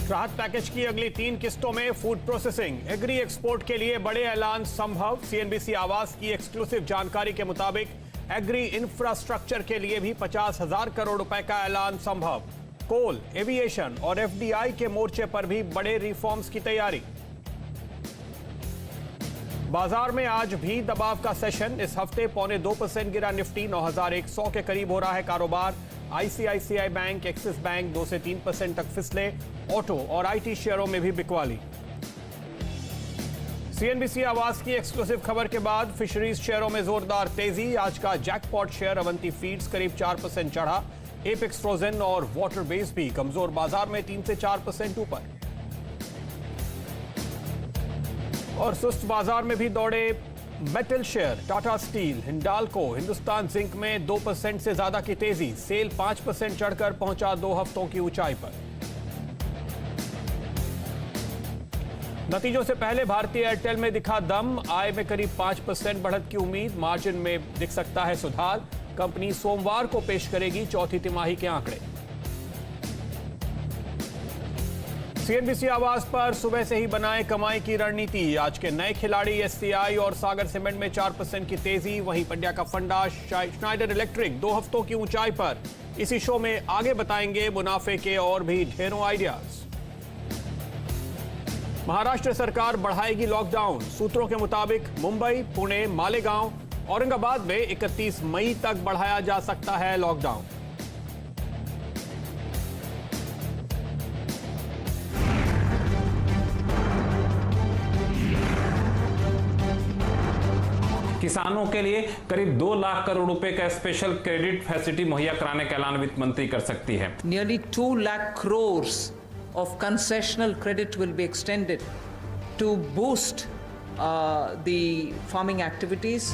राहत पैकेज की अगली 3 किस्तों में फूड प्रोसेसिंग, एग्री एक्सपोर्ट के लिए बड़े ऐलान संभव। सीएनबीसी आवास की एक्सक्लूसिव जानकारी के मुताबिक एग्री इंफ्रास्ट्रक्चर के लिए भी 50,000 करोड़ रुपए का ऐलान संभव। कोल, एविएशन और एफडीआई के मोर्चे पर भी बड़े रिफॉर्म्स की तैयारी। बाजार में आज भी दबाव का सेशन। इस हफ्ते 0.25% गिरा निफ्टी, 9,100 के करीब हो रहा है कारोबार। आईसीआईसीआई बैंक, एक्सिस बैंक 2 से 3% तक फिसले। ऑटो और आईटी शेयरों में भी बिकवाली। सीएनबीसी आवास की एक्सक्लूसिव खबर के बाद फिशरीज शेयरों में जोरदार तेजी। आज का जैकपॉट शेयर अवंती फीड्स करीब 4% चढ़ा। एपेक्स फ्रोजन और वाटर बेस भी कमजोर, बाजार में 3 से 4% ऊपर। और सुस्त बाजार में भी दौड़े metal share. Tata steel, Hindalco, Hindustan zinc में 2% से ज्यादा की तेजी। सेल 5% चढ़कर पहुंचा 2 हफ्तों की ऊंचाई पर। नतीजों से पहले भारतीय एयरटेल में दिखा दम। आय में करीब 5% बढ़त की उम्मीद, मार्जिन में दिख सकता है सुधार। कंपनी सोमवार को पेश करेगी चौथी तिमाही के आंकड़े। सीएनबीसी आवास पर सुबह से ही बनाए कमाई की रणनीति। आज के नए खिलाड़ी एससीआई और सागर सीमेंट में 4% की तेजी। वहीं पंड्या का फंडा श्नाइडर इलेक्ट्रिक 2 हफ्तों की ऊंचाई पर। इसी शो में आगे बताएंगे मुनाफे के और भी ढेरों आइडियाज। महाराष्ट्र सरकार बढ़ाएगी लॉकडाउन। सूत्रों के मुताबिक मुंबई, पुणे, मालेगांव, औरंगाबाद में 31 मई तक बढ़ाया जा सकता है लॉकडाउन। किसानों के लिए करीब 2 लाख करोड़ रुपए का स्पेशल क्रेडिट फैसिलिटी मुहैया कराने का ऐलान वित्त मंत्री कर सकती है। Nearly 2 lakh crores of concessional credit will be extended to boost the farming activities.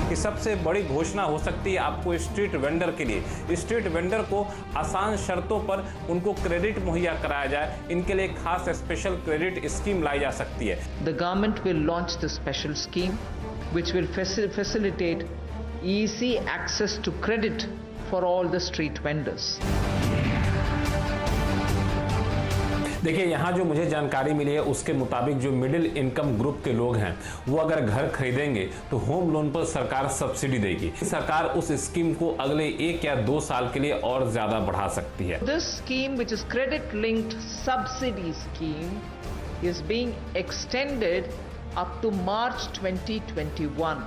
कि सबसे बड़ी घोषणा हो सकती है आपको स्ट्रीट वेंडर के लिए। स्ट्रीट वेंडर को आसान शर्तों पर उनको क्रेडिट मुहैया कराया जाए। इनके लिए खास स्पेशल क्रेडिट स्कीम लाई जा सकती है। The government will launch the special scheme which will facilitate easy access to credit for all the street vendors. देखिए, यहाँ जो मुझे जानकारी मिली है उसके मुताबिक जो मिडिल इनकम ग्रुप के लोग हैं वो अगर घर खरीदेंगे तो होम लोन पर सरकार सब्सिडी देगी। सरकार उस स्कीम को अगले 1 या 2 साल के लिए और ज्यादा बढ़ा सकती है। This scheme, which is credit linked subsidy scheme, is being extended up to March 2021.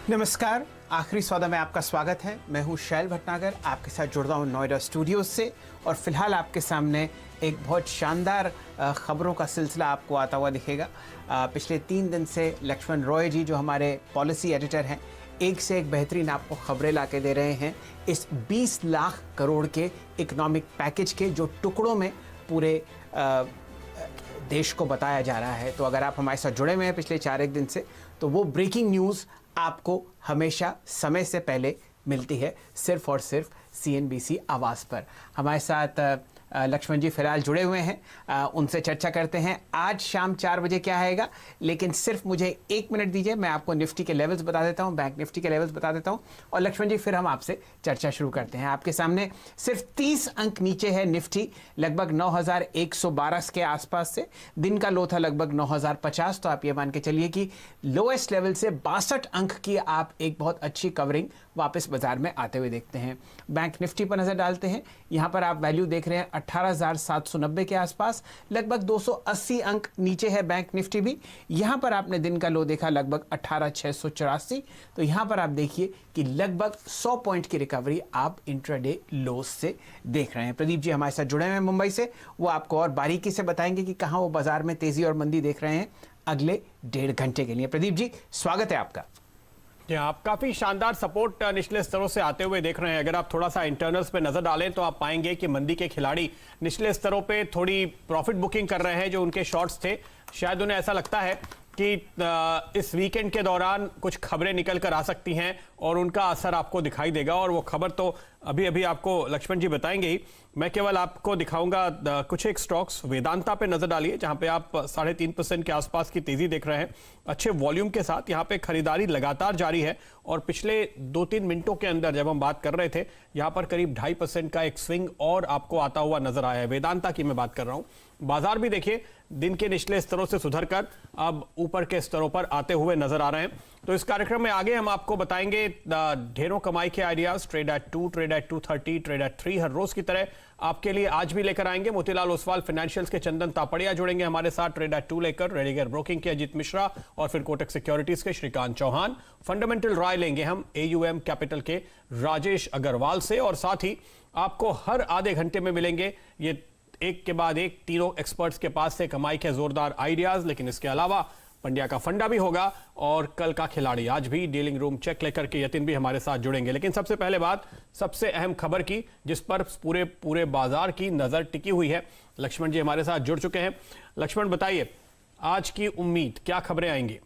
नमस्कार, आखिरी सौदा में आपका स्वागत है। मैं हूं शैल भटनागर, आपके साथ जुड़ रहा हूं नोएडा स्टूडियोज से। और फिलहाल आपके सामने एक बहुत शानदार खबरों का सिलसिला आपको आता हुआ दिखेगा। पिछले 3 दिन से लक्ष्मण रॉय जी, जो हमारे पॉलिसी एडिटर हैं, एक से एक बेहतरीन आपको खबरें ला के दे रहे हैं इस 20 लाख करोड़ के इकोनॉमिक पैकेज के, जो टुकड़ों में पूरे देश को बताया जा रहा है। तो अगर आप हमारे साथ जुड़े हुए हैं पिछले 4-1 दिन से, तो वो ब्रेकिंग न्यूज़ आपको हमेशा समय से पहले मिलती है सिर्फ और सिर्फ सीएनबीसी आवास पर। हमारे साथ लक्ष्मण जी फिलहाल जुड़े हुए हैं, उनसे चर्चा करते हैं आज शाम 4 बजे क्या आएगा। लेकिन सिर्फ मुझे 1 मिनट दीजिए, मैं आपको निफ्टी के लेवल्स बता देता हूं, बैंक निफ्टी के लेवल्स बता देता हूं, और लक्ष्मण जी फिर हम आपसे चर्चा शुरू करते हैं। आपके सामने सिर्फ 30 अंक नीचे है निफ्टी, लगभग 9,112 के आसपास से। दिन का लो था लगभग 9,050, तो आप ये मान के चलिए कि लोएस्ट लेवल से 62 अंक की आप एक बहुत अच्छी कवरिंग वापस बाजार में आते हुए देखते हैं। बैंक निफ्टी पर नजर डालते हैं, यहां पर आप वैल्यू देख रहे हैं 18,790 के आसपास, लगभग 280 अंक नीचे है बैंक निफ्टी भी। यहां पर आपने दिन का लो देखा लगभग 18,684, तो यहां पर आप देखिए कि लगभग 100 पॉइंट की रिकवरी आप इंट्राडे लोस से देख रहे हैं। प्रदीप जी हमारे साथ जुड़े हुए हैं मुंबई से, वो आपको और बारीकी से बताएंगे कि कहां वो बाजार में तेजी और मंदी देख रहे हैं अगले 1.5 घंटे के लिए। प्रदीप जी स्वागत है आपका। आप काफी शानदार सपोर्ट निचले स्तरों से आते हुए देख रहे हैं। अगर आप थोड़ा सा इंटरनल्स पे नजर डालें तो आप पाएंगे कि मंदी के खिलाड़ी निचले स्तरों पे थोड़ी प्रॉफिट बुकिंग कर रहे हैं। जो उनके शॉर्ट्स थे, शायद उन्हें ऐसा लगता है कि इस वीकेंड के दौरान कुछ खबरें निकल कर आ सकती हैं और उनका असर आपको दिखाई देगा, और वो खबर तो अभी अभी आपको लक्ष्मण जी बताएंगे ही। मैं केवल आपको दिखाऊंगा कुछ एक स्टॉक्स। वेदांता पे नजर डालिए, जहां पे आप 3.5% के आसपास की तेजी देख रहे हैं, अच्छे वॉल्यूम के साथ। यहां पे खरीदारी लगातार जारी है और पिछले 2-3 मिनटों के अंदर जब हम बात कर रहे थे, यहां पर करीब 2.5% का एक स्विंग और आपको आता हुआ नजर आया है। वेदांता की मैं बात कर रहा हूं। बाजार भी देखिए दिन के निचले स्तरों से सुधरकर अब ऊपर के स्तरों पर आते हुए नजर आ रहे हैं। तो इस कार्यक्रम में आगे हम आपको बताएंगे ढेरों कमाई के ideas, trade at 2, trade at 230, trade at 3 हर रोज की तरह आपके लिए आज भी लेकर आएंगे। मोतीलाल ओसवाल फाइनेंशियल्स के चंदन तापड़िया जुड़ेंगे हमारे साथ ट्रेड एट 2 लेकर, रेडिगर ब्रोकिंग के अजीत मिश्रा और फिर कोटक सिक्योरिटीज के श्रीकांत चौहान। फंडामेंटल राय लेंगे हम AUM कैपिटल के राजेश अग्रवाल से, और साथ ही आपको हर आधे घंटे में मिलेंगे ये एक के बाद एक तीनों एक्सपर्ट्स के पास से कमाई के जोरदार आइडियाज। लेकिन इसके अलावा पंड्या का फंडा भी होगा और कल का खिलाड़ी, आज भी डीलिंग रूम चेक लेकर के यतिन भी हमारे साथ जुड़ेंगे। लेकिन सबसे पहले बात सबसे अहम खबर की, जिस पर पूरे बाजार की नजर टिकी हुई है। लक्ष्मण जी हमारे साथ जुड़ चुके हैं। लक्ष्मण बताइए, आज की उम्मीद, क्या खबरें आएंगी?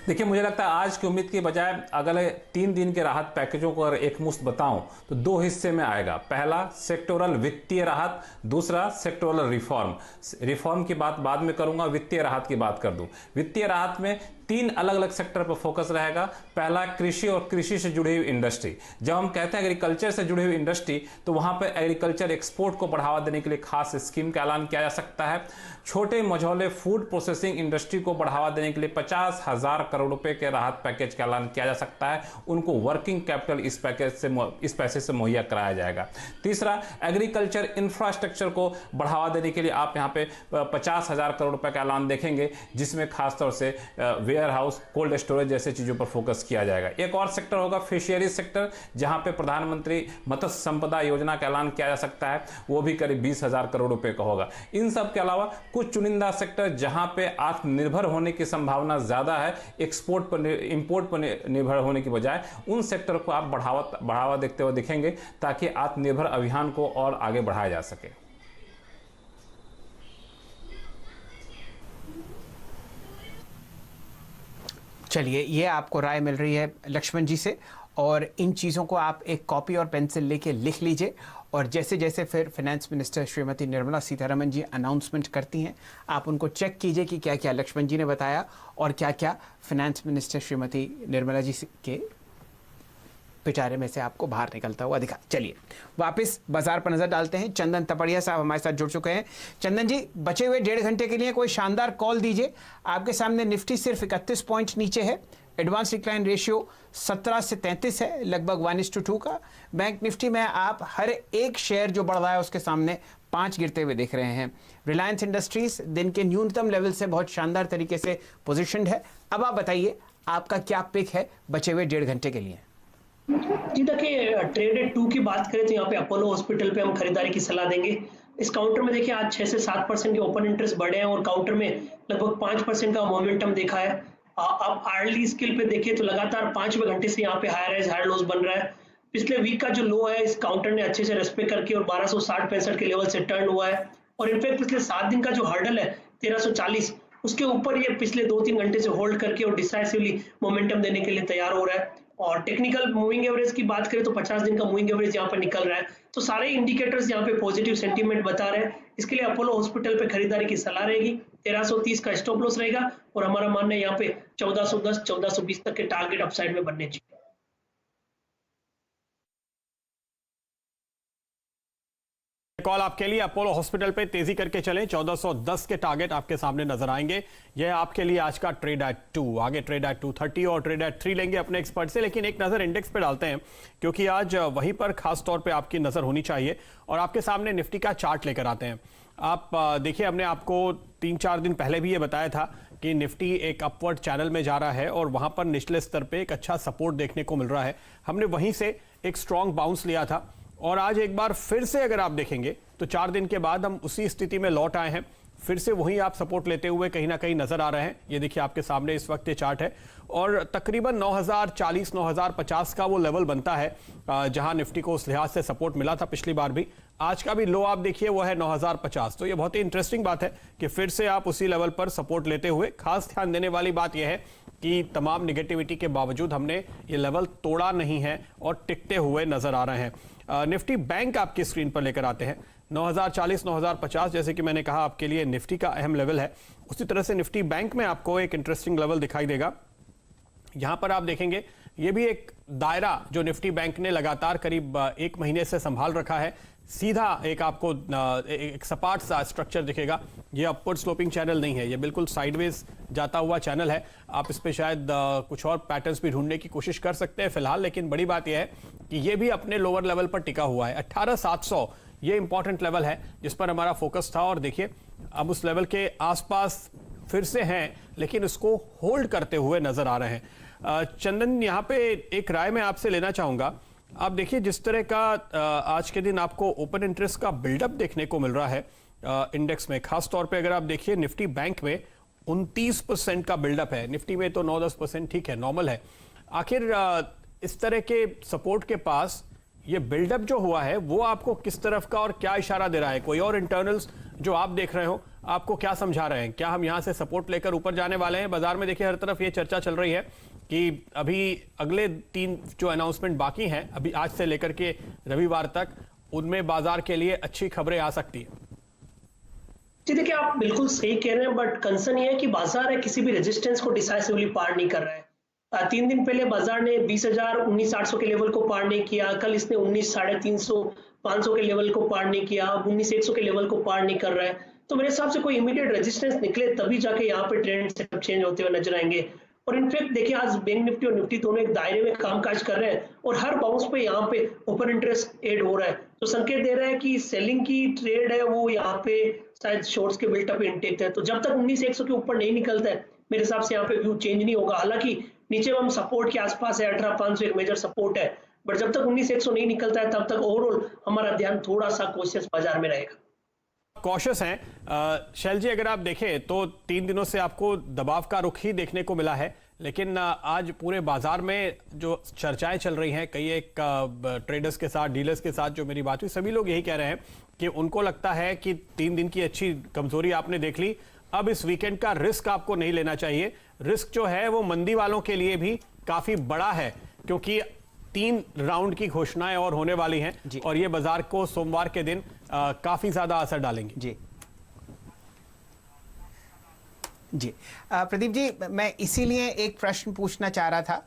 देखिए, मुझे लगता है आज की उम्मीद की बजाय अगर 3 दिन के राहत पैकेजों को अगर एक मुश्त बताऊं तो 2 हिस्से में आएगा। पहला सेक्टोरल वित्तीय राहत, दूसरा सेक्टोरल रिफॉर्म। रिफॉर्म की बात बाद में करूंगा, वित्तीय राहत की बात कर दूं। वित्तीय राहत में 3 अलग अलग सेक्टर पर फोकस रहेगा। पहला कृषि और कृषि से जुड़ी हुई इंडस्ट्री। जब हम कहते हैं एग्रीकल्चर से जुड़ी हुई इंडस्ट्री, तो वहां पर एग्रीकल्चर एक्सपोर्ट को बढ़ावा देने के लिए खास स्कीम का ऐलान किया जा सकता है। छोटे मझौले फूड प्रोसेसिंग इंडस्ट्री को बढ़ावा देने के लिए 50,000 करोड़ रुपए के राहत पैकेज का ऐलान किया जा सकता है। उनको वर्किंग कैपिटल इस पैसे से मुहैया कराया जाएगा। तीसरा, एग्रीकल्चर इंफ्रास्ट्रक्चर को बढ़ावा देने के लिए आप यहां पे 50,000 करोड़ रुपए का ऐलान देखेंगे, जिसमें खासतौर से वेयर हाउस, कोल्ड स्टोरेज जैसे चीजों पर फोकस किया जाएगा। एक और सेक्टर होगा फिशरीज सेक्टर, जहां पे प्रधानमंत्री मत्स्य संपदा योजना का ऐलान किया जा सकता है, वो भी करीब 20,000 करोड़ रुपए का होगा। इन सब के अलावा कुछ चुनिंदा सेक्टर जहां पे आत्मनिर्भर होने की संभावना ज्यादा है, एक्सपोर्ट पर इंपोर्ट पर निर्भर होने की बजाय, उन सेक्टर को आप बढ़ावा देखते हुए दिखेंगे, ताकि आत्मनिर्भर अभियान को और आगे बढ़ाया जा सके। चलिए, ये आपको राय मिल रही है लक्ष्मण जी से, और इन चीज़ों को आप एक कॉपी और पेंसिल लेके लिख लीजिए, और जैसे जैसे फिर finance minister Shrimati Nirmala Sitharaman ji announcement करती हैं, आप उनको चेक कीजिए कि क्या क्या लक्ष्मण जी ने बताया और क्या क्या फाइनेंस मिनिस्टर श्रीमती निर्मला जी के पिटारे में से आपको बाहर निकलता हुआ दिखा। चलिए वापस बाजार पर नजर डालते हैं। चंदन तपड़िया साहब हमारे साथ जुड़ चुके हैं। चंदन जी, बचे हुए 1.5 घंटे के लिए कोई शानदार कॉल दीजिए। आपके सामने निफ्टी सिर्फ 31 पॉइंट नीचे है, एडवांस डिक्लाइन रेशियो 17 से 33 है, लगभग 1:2 का। बैंक निफ्टी में आप हर एक शेयर जो बढ़ रहा है उसके सामने 5 गिरते हुए देख रहे हैं। रिलायंस इंडस्ट्रीज दिन के न्यूनतम लेवल से बहुत शानदार तरीके से पोजिशनड है। अब आप बताइए, आपका क्या पिक है बचे हुए 1.5 घंटे के लिए? जी देखिए, ट्रेड एट 2 की बात करें तो यहाँ पे अपोलो हॉस्पिटल पे हम खरीदारी की सलाह देंगे। इस काउंटर में देखिए आज 6 से 7% के ओपन इंटरेस्ट बढ़े हैं और काउंटर में लगभग 5% का मोमेंटम देखा है। अब अर्ली स्केल पे देखिए तो लगातार 5वें घंटे से यहाँ पे हायर राइज हायर लोज बन रहा है। पिछले वीक का जो लो है इस काउंटर ने अच्छे से रेस्पेक्ट करके और 1260-65 के लेवल से टर्न हुआ है, और इनफैक्ट पिछले 7 दिन का जो हर्डल है 1340, उसके ऊपर ये पिछले 2-3 घंटे से होल्ड करके और डिसाइसिवली मोमेंटम देने के लिए तैयार हो रहा है। और टेक्निकल मूविंग एवरेज की बात करें तो 50 दिन का मूविंग एवरेज यहाँ पर निकल रहा है। तो सारे इंडिकेटर्स यहाँ पे पॉजिटिव सेंटीमेंट बता रहे हैं। इसके लिए अपोलो हॉस्पिटल पे खरीदारी की सलाह रहेगी। 1330 का स्टॉप लॉस रहेगा और हमारा मानना है यहाँ पे 1410, 1420 तक के टारगेट अपसाइड में बनने चाहिए। कॉल आपके लिए, अपोलो हॉस्पिटल पे तेजी करके चलें, 1410 के टारगेट आपके सामने नजर आएंगे। यह आपके लिए आज का ट्रेड एट 2। आगे ट्रेड एट 230 और ट्रेड एट 3 लेंगे अपने एक्सपर्ट से, लेकिन एक नजर इंडेक्स पे डालते हैं, क्योंकि आज वहीं पर खास तौर पे आपकी नजर होनी चाहिए। और आपके सामने निफ्टी का चार्ट लेकर आते हैं। आप देखिए, हमने आपको 3-4 दिन पहले भी ये बताया था कि निफ्टी एक अपवर्ड चैनल में जा रहा है और वहां पर निचले स्तर पे एक अच्छा सपोर्ट देखने को मिल रहा है। हमने वहीं से एक स्ट्रॉन्ग बाउंस लिया था और आज एक बार फिर से अगर आप देखेंगे तो 4 दिन के बाद हम उसी स्थिति में लौट आए हैं। फिर से वहीं आप सपोर्ट लेते हुए कहीं ना कहीं नजर आ रहे हैं। ये देखिए आपके सामने इस वक्त ये चार्ट है और तकरीबन 9040 9050 का वो लेवल बनता है जहां निफ्टी को उस लिहाज से सपोर्ट मिला था पिछली बार भी। आज का भी लो आप देखिए वो है 9050। तो ये बहुत ही इंटरेस्टिंग बात है कि फिर से आप उसी लेवल पर सपोर्ट लेते हुए, खास ध्यान देने वाली बात यह है कि तमाम निगेटिविटी के बावजूद हमने ये लेवल तोड़ा नहीं है और टिकते हुए नजर आ रहे हैं। निफ्टी बैंक आपकी स्क्रीन पर लेकर आते हैं। 9040 9050 जैसे कि मैंने कहा आपके लिए निफ्टी का अहम लेवल है, उसी तरह से निफ्टी बैंक में आपको एक इंटरेस्टिंग लेवल दिखाई देगा। यहां पर आप देखेंगे ये भी एक दायरा जो निफ्टी बैंक ने लगातार करीब 1 महीने से संभाल रखा है। सीधा एक आपको एक सपाट सा स्ट्रक्चर दिखेगा। ये अपवर्ड स्लोपिंग चैनल नहीं है, ये बिल्कुल साइडवेज जाता हुआ चैनल है। आप इस पे शायद कुछ और पैटर्न्स भी ढूंढने की कोशिश कर सकते हैं फिलहाल, लेकिन बड़ी बात यह है कि ये भी अपने लोअर लेवल पर टिका हुआ है। 18700 ये इंपॉर्टेंट लेवल है जिस पर हमारा फोकस था और देखिए अब उस लेवल के आसपास फिर से हैं, लेकिन इसको होल्ड करते हुए नजर आ रहे हैं। चंदन, यहाँ पे एक राय मैं आपसे लेना चाहूंगा। आप देखिए जिस तरह का आज के दिन आपको ओपन इंटरेस्ट का बिल्डअप देखने को मिल रहा है इंडेक्स में, खास तौर पे अगर आप देखिए निफ्टी बैंक में 29% का बिल्डअप है। निफ्टी में तो 9-10% ठीक है, नॉर्मल है। आखिर इस तरह के सपोर्ट के पास ये बिल्डअप जो हुआ है वो आपको किस तरफ का और क्या इशारा दे रहा है? कोई और इंटरनल्स जो आप देख रहे हो आपको क्या समझा रहे हैं? क्या हम यहां से सपोर्ट लेकर ऊपर जाने वाले हैं? बाजार में देखिए हर तरफ ये चर्चा चल रही है कि अभी अगले 3 जो अनाउंसमेंट बाकी हैं, अभी आज से लेकर के रविवार तक, उनमें बाजार के लिए अच्छी खबरें आ सकती है। जी देखिए, आप बिल्कुल सही कह रहे हैं, बट कंसर्न ये है कि बाजार है किसी भी रेजिस्टेंस को डिसाइसिवली पार नहीं कर रहा है। 3 दिन पहले बाजार ने 20,000 19,800 के लेवल को पार नहीं किया, कल इसने 19,350 500 के लेवल को पार नहीं किया, अब 19,100 के लेवल को पार नहीं कर रहा है। तो मेरे हिसाब से कोई इमीडिएट रेजिस्टेंस निकले तभी जाके यहाँ पे ट्रेंड सेटअप चेंज होते हुए नजर आएंगे। और इनफैक्ट देखिए आज बैंक निफ्टी और निफ्टी दोनों एक दायरे में कामकाज कर रहे हैं और हर बाउंस पे यहाँ पे ओपन इंटरेस्ट ऐड हो रहा है, तो संकेत दे रहा है कि सेलिंग की ट्रेड है वो यहाँ पे शायद शॉर्ट्स के बिल्टअप इंटेक है। तो जब तक 19,100 के ऊपर नहीं निकलता है मेरे हिसाब से यहाँ पे व्यू चेंज नहीं होगा। हालांकि नीचे हम सपोर्ट के आसपास है, 18,500 एक मेजर सपोर्ट है, बट जब तक 19,100 नहीं निकलता है तब तक ओवरऑल हमारा ध्यान थोड़ा सा कॉशियस बाजार में रहेगा। कॉशियस हैं शैल जी, अगर आप देखें तो 3 दिनों से आपको दबाव का रुख ही देखने को मिला है, लेकिन आज पूरे बाजार में जो चर्चाएं चल रही हैं, कई एक ट्रेडर्स के साथ, डीलर्स के साथ जो मेरी बात हुई, सभी लोग यही कह रहे हैं कि उनको लगता है कि 3 दिन की अच्छी कमजोरी आपने देख ली, अब इस वीकेंड का रिस्क आपको नहीं लेना चाहिए। रिस्क जो है वो मंदी वालों के लिए भी काफी बड़ा है, क्योंकि 3 राउंड की घोषणाएं और होने वाली हैं और ये बाजार को सोमवार के दिन काफी ज्यादा असर डालेंगे। जी जी प्रदीप जी, मैं इसीलिए एक प्रश्न पूछना चाह रहा था